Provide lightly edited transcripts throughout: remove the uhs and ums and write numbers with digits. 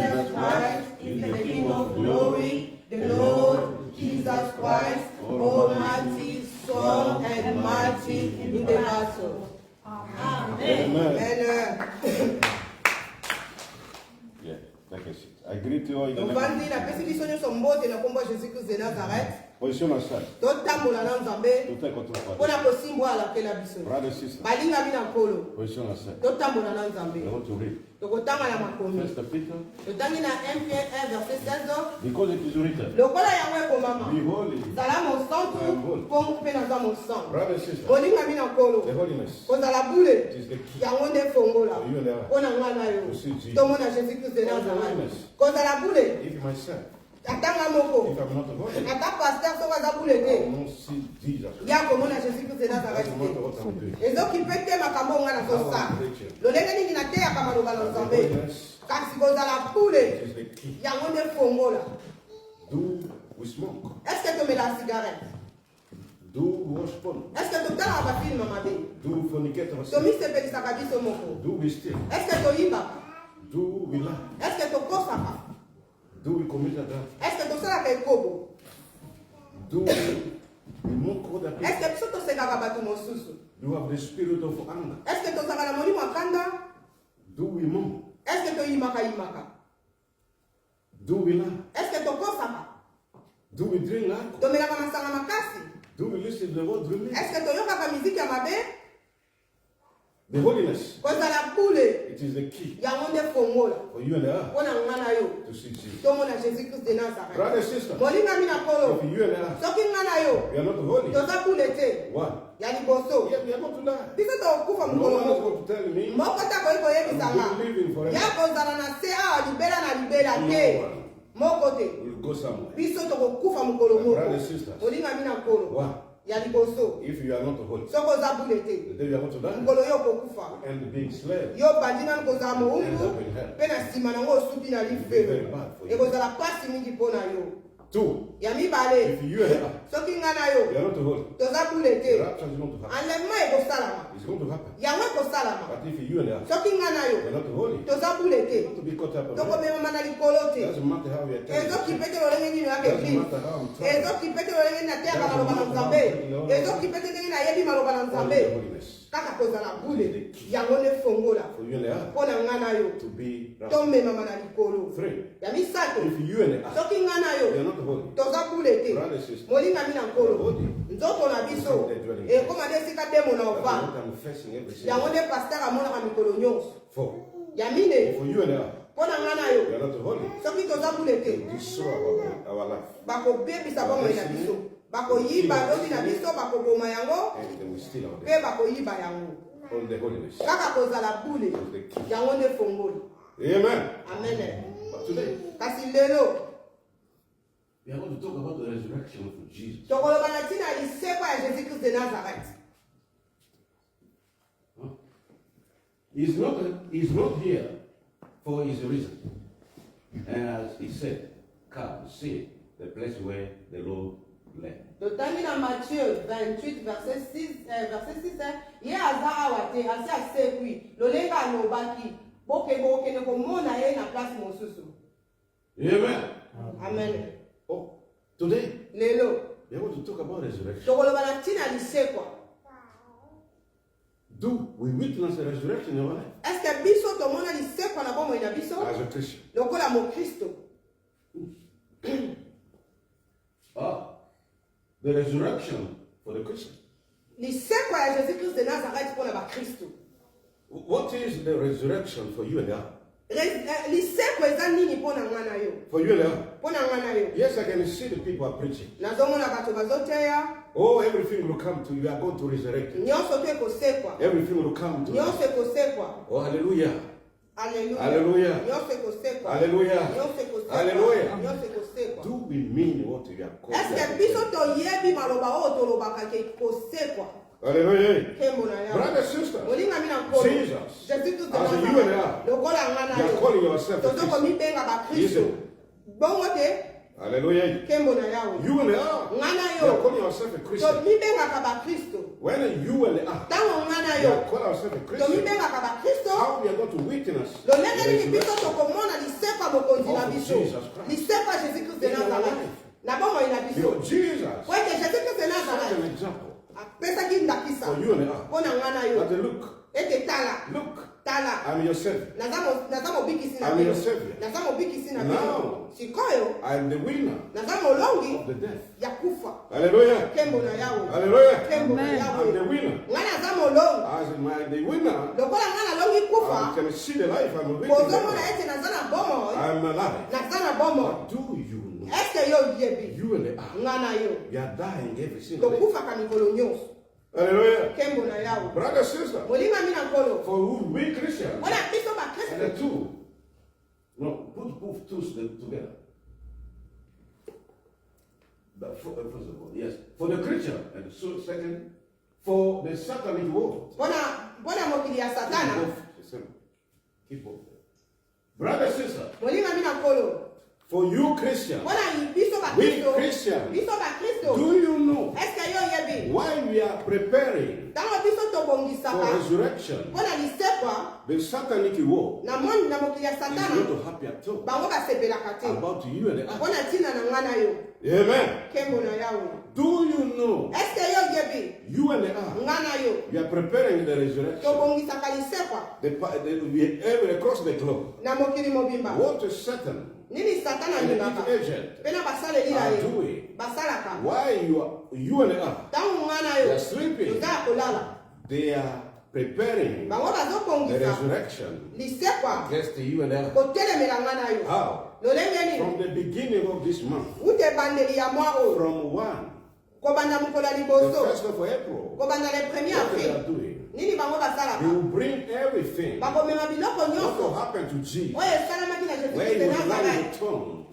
Jesus Christ is the King of glory, the Lord Jesus Christ, almighty, strong and mighty in the battle. Amen. Amen. Yeah, take a seat. I greet you all in the name of Position aside. Tout est contre toi. Brother and sister. Position aside. I want to read. First Peter. Because it is written. Be holy. I am holy. Brother and sister. The holiness. It is the key. You and I. To see Jesus. If you myself. If I'm not holy, I will not see Jesus. That's no matter what I'm doing. It is the key. Do we smoke? Do we wash porn? Do we fornicate ourselves? Do we steal? Do we lie? Do we commit adultery? Do we mock other people? Do we have the spirit of anger? Do we mourn? Do we lie? Do we drink alcohol? Do we listen to the word release? The holiness. It is the key for you and I to see Jesus. Brother and sister, if you and I, we are not holy. Why? Yeah, we are going to die. No one is going to tell me I'm living forever. No one will go somewhere. Brother and sister, why? If you are not holy, the day you are going to die and being slave, end up in hell. It will be very bad for you. Two, if you and I, we are not holy, the rapture is going to happen. It's going to happen. But if you and I, we are not holy, not to be caught up in hell. Doesn't matter how we are telling. Doesn't matter how I'm trying. Holiness. For you and I, to be righteous. Three, if you and I, we are not holy, brother and sister, we are holy. That's what I'm facing every single day. Four, for you and I, we are not holy, destroy our life. And then we steal our day. On the holiness. Amen. But today, we are going to talk about the resurrection of Jesus. He's not here for his reason. As he said, come see the place where the Lord led. Dans Matthieu 28, verset 6, il Amen. Amen. Oh, today, Lelo. we are going to talk about resurrection. Do we witness the resurrection in our life? As a Christian. The resurrection for the Christian. What is the resurrection for you and I? For you and I? Yes, I can see the people are preaching. Oh, everything will come to you. You are going to resurrect it. Everything will come to you. Oh, hallelujah. Hallelujah. Hallelujah. Hallelujah. Hallelujah. Do we mean what we are called? Hallelujah. Brother, sister, Jesus, as you and I, you are calling yourself a Christian. Hallelujah. You and I, you are calling yourself a Christian. When you and I, you are calling yourself a Christian, how we are going to witness the resurrection? na biso. Lisekwa Jésus-Christ de Nazareth. Na bomo ina biso. Jesus. Kwa Jésus-Christ de Nazareth. An example. Pesa ki ndakisa. For you and I. Pona ngana yo. At the look. Ete tala. Look. Tala. I'm your savior. Nazamo bikisi na I'm bino. your savior. Nazamo bikisi na bino. Now. Sikoyo. I'm the winner. Nazamo longi. Of the death. Ya kufa. Hallelujah. Kembo na yawe. Hallelujah. Kembo na yawe. I'm the winner. Ngana nazamo longi. As in the winner. Lokola ngana longi kufa. I can see the life I'm living. Kozomo na ete nazana bomo. I'm alive. Nazana bomo. What do you know? Eske yo yebi. You and I. Ngana yo. You are dying every single day. Lokufa kamikolo nyonso. Hallelujah. Kembo na yawe. Brother, sister. Molinga mina kolo. For who we Christians. Wala Kristo ba And Kristo. the two. No, put both two together. But first of all, yes. For the Christian, and so second, for the Satanic world. Bona mokili ya Satana. Keep both. Brother, sister. Molinga mina kolo. For you Christians. Bona biso ba We Kristo. Christians. Biso ba Kristo. Do you know Eske yo yebi. why we are preparing Tango biso to for bongisaka. resurrection? Bona lisekwa. The Satanic world Na mokili ya is Satana. not to happy at all Bango ba sepelaka te. about you and the other. Bona tina na ngana yo. Amen. Kembo na yawe. Do you know Eske yo yebi. you and the other? Ngana yo. We are preparing the To resurrection. bongisaka lisekwa. We across the globe. Na mokili mobimba. What is Satan Nini Satana and ndibaka. its agent Pena basale lila are yo. doing? Basalaka. Why you and the other? Tango ngana They yo. are sleeping. Tuza kulala. They are preparing Bango the bazokongisa. resurrection Lisekwa. against you and the other. Kotelemela ngana yo. How? Lolenge nini. From the beginning of this month, Ute bandeli ya mwa o. from 1, Kobanda mukola the liboso. 1st of April, Kobanda le premier what they are avril. doing, Nini bango they basalaka. will bring everything. Bakomema biloko What will nyonso. happen to Jesus? Oyo esalamaki na Where Jésus he Christ was de lying Nazareth. the tongue.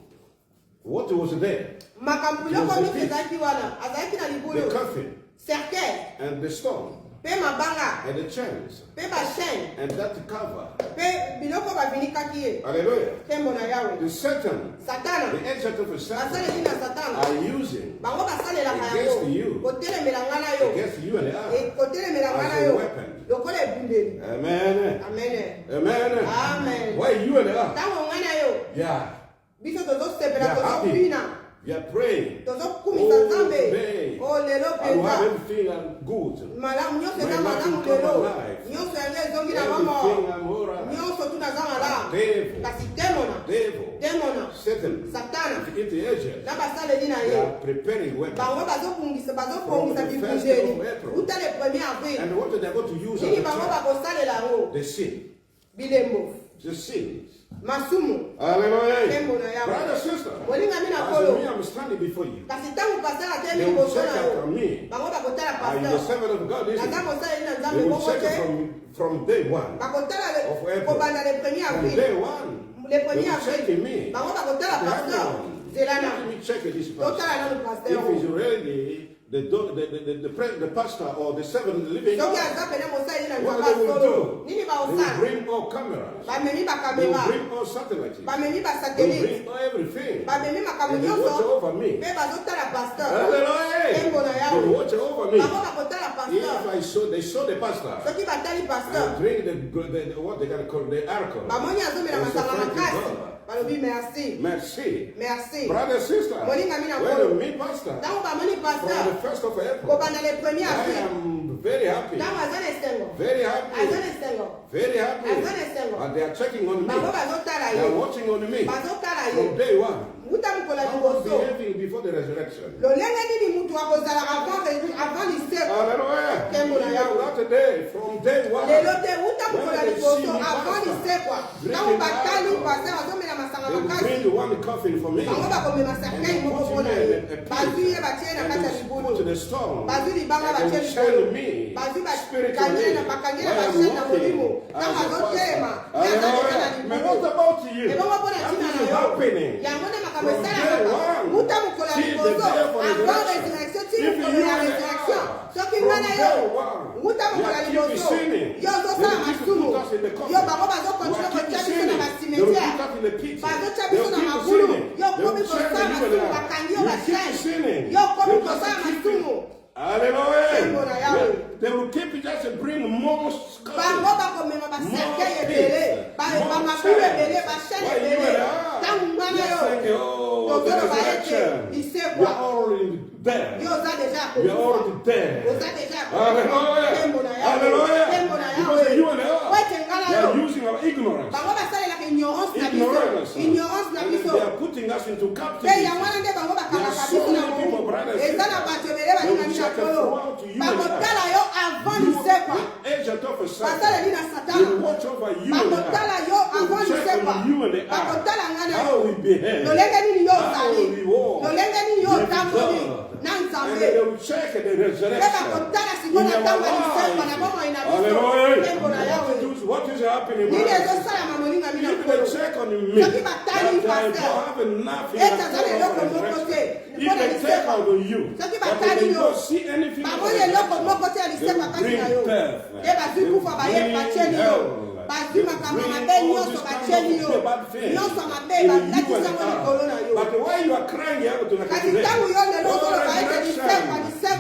What was there? Makambo biloko nyonso ezalaki wana. Azalaki na The libulu. coffin Cercueil. and the stone Pe mabanga. and the chains Pe bachaîne. and that cover. Pe biloko bavinikaki ye. Hallelujah. Kembo na yawe. The Satan, Satana. the agent of Satan, Basaleli na Satana. are using Bango basalelaka against yango. you, Kotelemela ngana yo. against you and the other, Kotelemela ngana as a yo. weapon. Lokola ebundeli. Amen. Amen. Amen. Amen. Why you and the other? Tango ngana yo. Yeah. Biso tozosepela Yeah, happy. tozopina. We are praying. Tozokumisa Oh, Nzambe. today, Oh lelo I will have penza. everything good. Malamu nyonso My eza life malamu will come lelo. alive. Nyonso yango ezongi na Everything mama. I'm all right. Nyonso tunaza malamu. Devil, Kasi temona. devil, Temona. Satan, Satana. the agent, Na basaleli na they ye. are preparing weapons. Bango bazopungisa From the first bibundeli. of April. Uta le premier avril. And what they're going to use Nini as a bango trap, bakosalela yango. the sin. Bilembo. The sins. Masumu. Hallelujah. Kembo na yawe. Brother, sister, Molinga mina as kolo. me, I'm standing before you. Kasi tangu pasala They temi will liboso check na out yo. from me. Bango bakotala Are you the pastor. servant of God? Isn't Naza it? mosali na They Nzambe will bongo check te. it from day one. Bakotala Of April. kobanda le premier From avril. day one. Le They premier will check avril. me. Bango bakotala They have pastor. one. Zelana. Let me check this Totala pastor. nanu pastor. If he's already the pastor or the servant living, Soki what aza pene mosali na they Nzambe will solo. do, Nini they will baosala? bring all cameras. Bamemi They will bakamera. bring all satellites. Bamemi They will basatelite. bring all everything. Bamemi makambo And they watch nyonso. over me. Pe bazotala pastor. Hallelujah. Kembo na They yawe. will watch over me. Bango bakotala pastor. If they saw the pastor, Soki batali I pastor. drink what they gotta call the alcohol. Bamoni azomela And say, masanga thank you, makasi. God. Balobi merci. Merci. Merci. Brother, sister, Molinga mina when kolo. you meet pastor, Tango bamoni from pastor. the 1st of April, Kobanda le premier I avril. am very happy. Tango aza na esengo. Very Aza happy. na esengo. Very happy. Aza na esengo. And they are checking on me. Bango bazotala They are ye. watching on me. Bazotala From ye. day one. Uta mukola I was liboso. behaving before the resurrection. Lolenge nini mutu akozala avant liseko. Hallelujah. Kembo na yawe. Not today, from day one. Lelo te uta mukola liboso avant lisekwa. Tango batali pasteur azomela masanga They will makasi. bring one coffin for me. Bango bakomema cercueil moko mpona ye. Bazwi ye batie na kati ya libulu. To the stone. Bazwi libanga And batie they will tell libulu. me Bazwi spiritually bakangile na bakangile where I'm bashene na walking molimo. as Tango a azotema. pastor. Ye azaleka na Hallelujah. Man, libulu. what about you? Ebongo mpona That ntina is na yo. happening. Yango nde makambo From esala day kaka. one. Uta mukola See the liboso. day of Avant resurrection. résurrection. Ti If mukolo you ya and résurrection. I, Soki from ngana day yo. one, Uta they mukola are keep liboso. sinning. Yo They ozosala will keep masumu. put us in the coffin. Yo bango They bazokontinue will keep kotia biso na sinning. They will bacimetière. put us in the pit. Bazotia They biso will na keep magulu. sinning. Yo They komi will check kosala you and masumu I. bakangi yo You keep bashene. sinning. Yo komi They will kosala just keep masumu. it. Hallelujah. Kembo na yawe. They will keep it just to bring more Bango bakomema bacercueil ebele. Bamabulu ebele, bashene ebele. Tango nga for the resurrection. You are already there. You are already there. Hallelujah. Hallelujah. Because you and I are using our ignorance. Ignorance. And they are putting us into captivity. There are so many people, brothers, they will check it throughout you and I. The agent of a Satan, they will watch over you and I. They will check on you and I. How we behave. How we walk. And they will check the resurrection in our lives. Hallelujah. What is happening? If they check on me, that I have enough in the resurrection. If they check on you, but they don't see anything, they will bring death. They will bring hell. But why you are crying out to the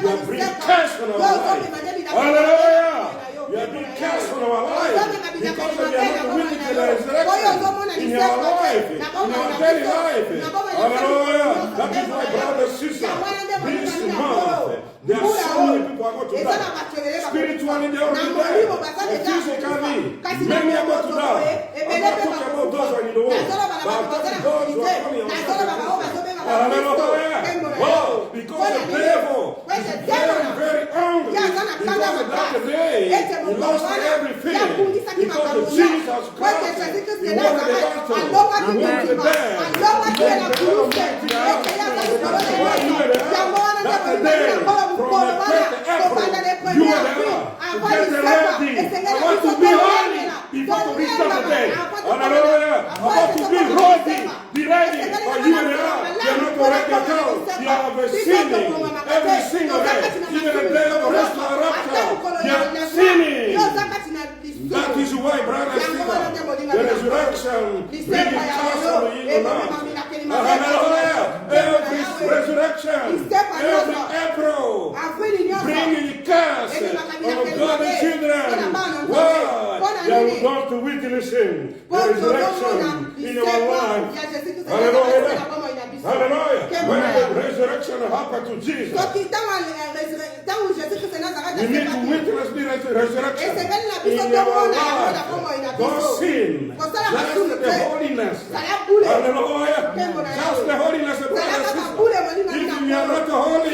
you are bringing curse on our life. Hallelujah. You are being cursed on our life because we are not willing to the resurrection in our life, in our daily life. Hallelujah. That is why, brother, sister, this month, there are so many people who are going to die. Spiritually, they are already dead. Physically, many are going to die. I'm not talking about those who are in the world, but I'm talking about those who are coming on. Hallelujah. Wow, because the devil is very, very angry. Because of that day, he lost everything. Because of Jesus Christ, he won the battle. He won the dead. That's the day from the 1st of April. You and I to get ready. I want to be holy before to reach that day. Hallelujah. I want to be ready. Be ready for you and I. You are not already at all. You are sinning every single day. Even the day of resurrection, you are sinning. That is why, brothers and sisters, the resurrection brings us on the evil. Hallelujah. Every resurrection, every April, bringing curse on God's children. Why? They will not to witnessing the resurrection in our lives. Hallelujah. Hallelujah. When the resurrection happened to Jesus, we need to witness the resurrection in our life. Don't sin. Just the holiness. Hallelujah. Just the holiness of brothers and sisters. If you are not holy,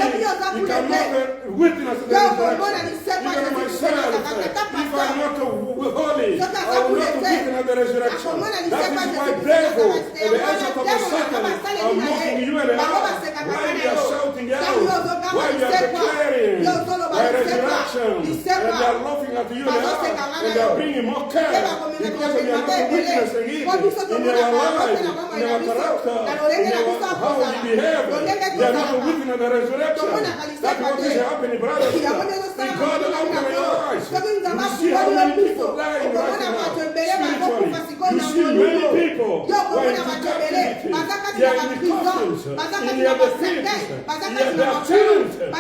you cannot witness the resurrection. Even myself, if I am not holy, I will not witness the resurrection. That is why devil and the agent of the Satan are mocking you and I. Why they are shouting out? Why they are declaring the resurrection? And they are laughing at you and I. And they are bringing more care because they are not witnessing it in their life, in their character, in their how we behave. They are not witnessing the resurrection. That's what is happening, brothers. May God open your eyes. You see how many people dying right now spiritually. You see many people who are in captivity. They are in the coffins, in the pits, they are chained. They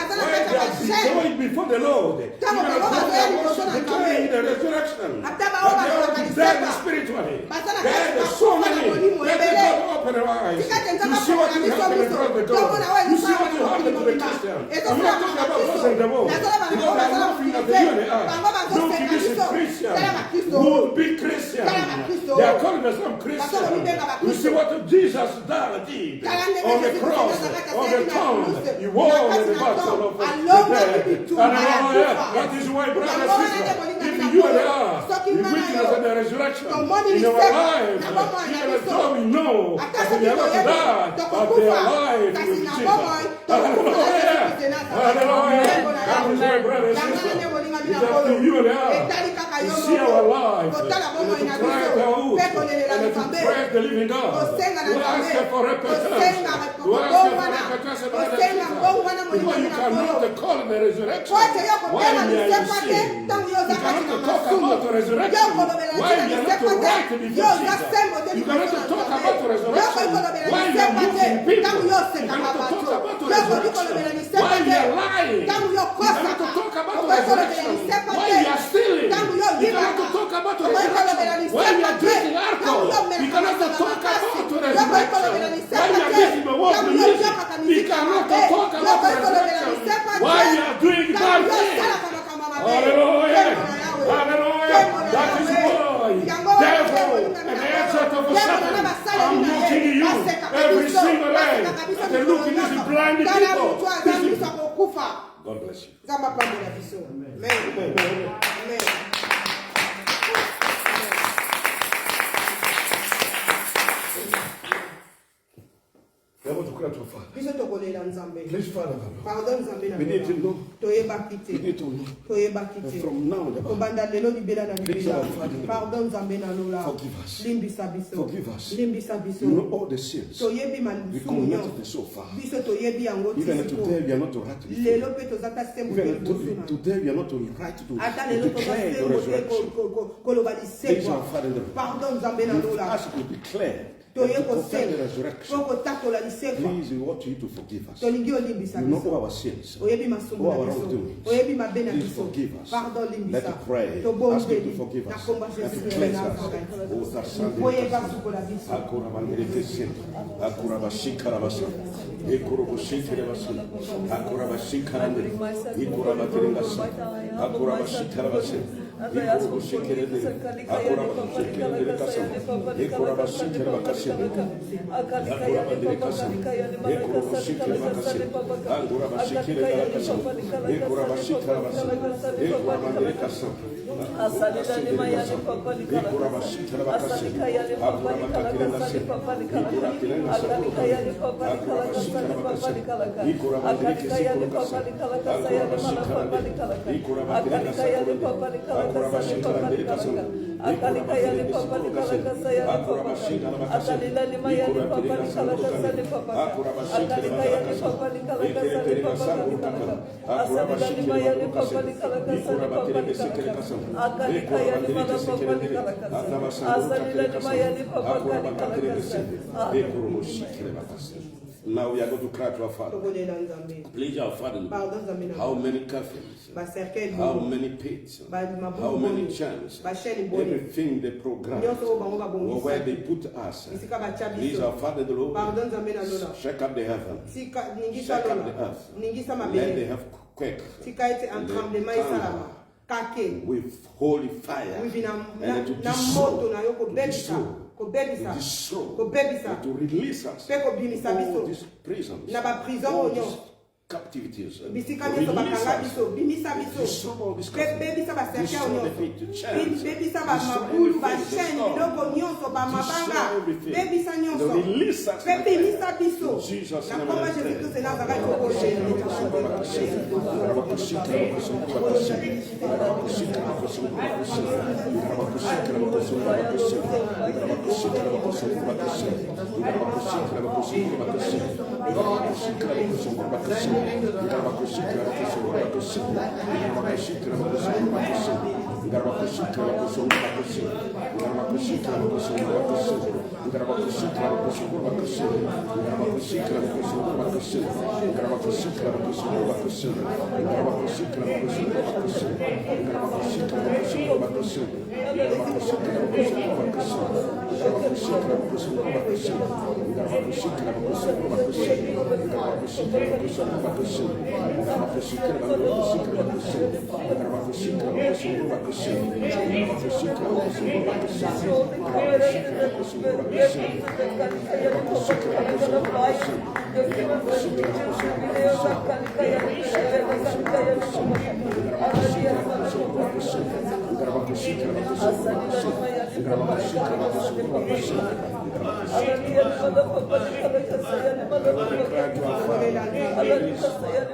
are going before the Lord. Even as God declaring the resurrection. But they are dead spiritually. There are so many. Let God open their eyes. You see what is happening across the globe. You see what is happening to the Christian. I'm not talking about those in the world. Because they are laughing at the you and I. Don't think this is Christian. Who be Christian. They are calling themselves Christian. You see what Jesus did on the cross, on the tomb. He won the battle of the dead. Hallelujah. That is why, brothers and sisters, if you and I, we witness the resurrection in our lives, even though we know that we are not die, but they are alive with Jesus. Hallelujah. Hallelujah. That is why, brothers and sisters, it's up to you and I to see our lives, and to cry at our roots, and to praise the living God, to ask for repentance, because you cannot call the resurrection while you are in sin. You cannot talk about the resurrection while you are not right before Jesus. You cannot talk about the resurrection while you are moving people. You cannot talk about the resurrection while you are lying. You cannot talk about the resurrection while you are stealing. You You cannot talk about resurrection when you are drinking alcohol. You cannot talk about resurrection when you are making the world music. You cannot talk about resurrection while you are doing bad things. Hallelujah. Hallelujah. That is why, therefore, and the answer of the Satan, I'm looking at you every single day. They look at these blind people. God bless you. Amen. Amen. I want to cry to Father. Please, Father, we need to know. We need to know. From now on, please, our Father, forgive us. Forgive us. You know all the sins we committed so far. Even today, we are not right to be. Even today, we are not right to declare the resurrection. Please, our Father, we ask you to declare. To confess the resurrection. Please, we want you to forgive us. You know all our sins, all our wrongdoings. Please forgive us. Let us pray. Ask him to forgive us and to cleanse us. Now we are going to cry to our Father. Please, our Father, how many coffins, how many pits, how many chants, everything they program, or where they put us. Please, our Father, the Lord, shake up the heaven, shake up the earth, let they have quake, with holy fire, and to destroy, to release us from all these prisons, all these captivities, release us, destroy all these captivities, destroy the pit, the chance, destroy everything, release us in Jesus'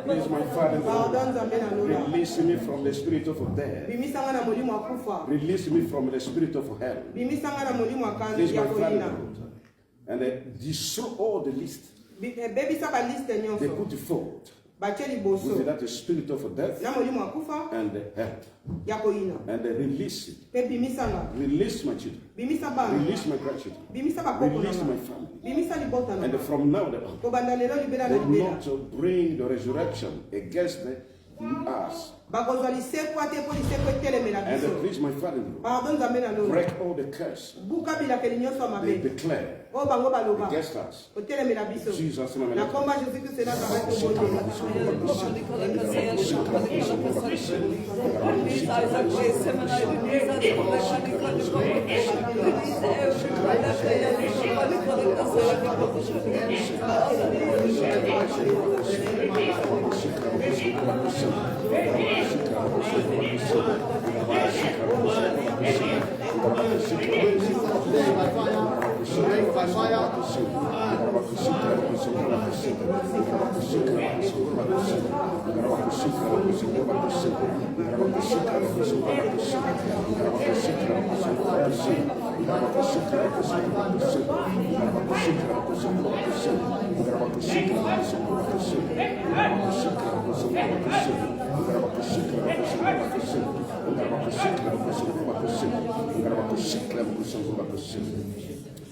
Please, my Father, release me from the spirit of death. Release me from the spirit of hell. Please, my Father, and destroy all the list. They put forth. With that spirit of death and hell. And release it. Release my children. Release my grandchildren. Release my family. And from now on, they will not bring the resurrection against us And the priest, my father-in-law, break all the curse. They declare against us. Jesus' name.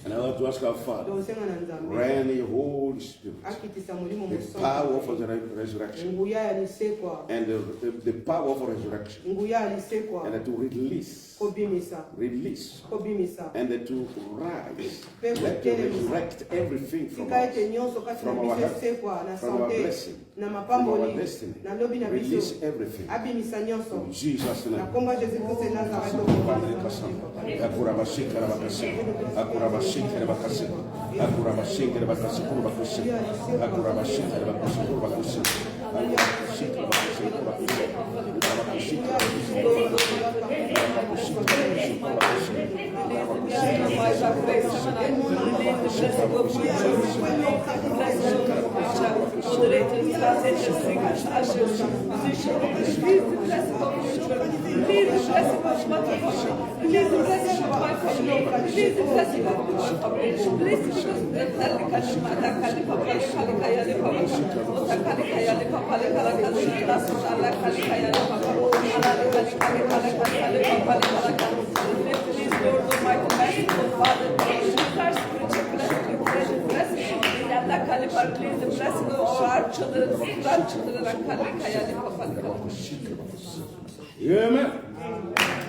And I want to ask our Father, rain the Holy Spirit, the power for the resurrection, and the power for resurrection, and to release, and to rise, let to resurrect everything from us, from our health, from our blessing, from our destiny. Release everything. In Jesus' name. Please bless our children, grandchildren, Amen.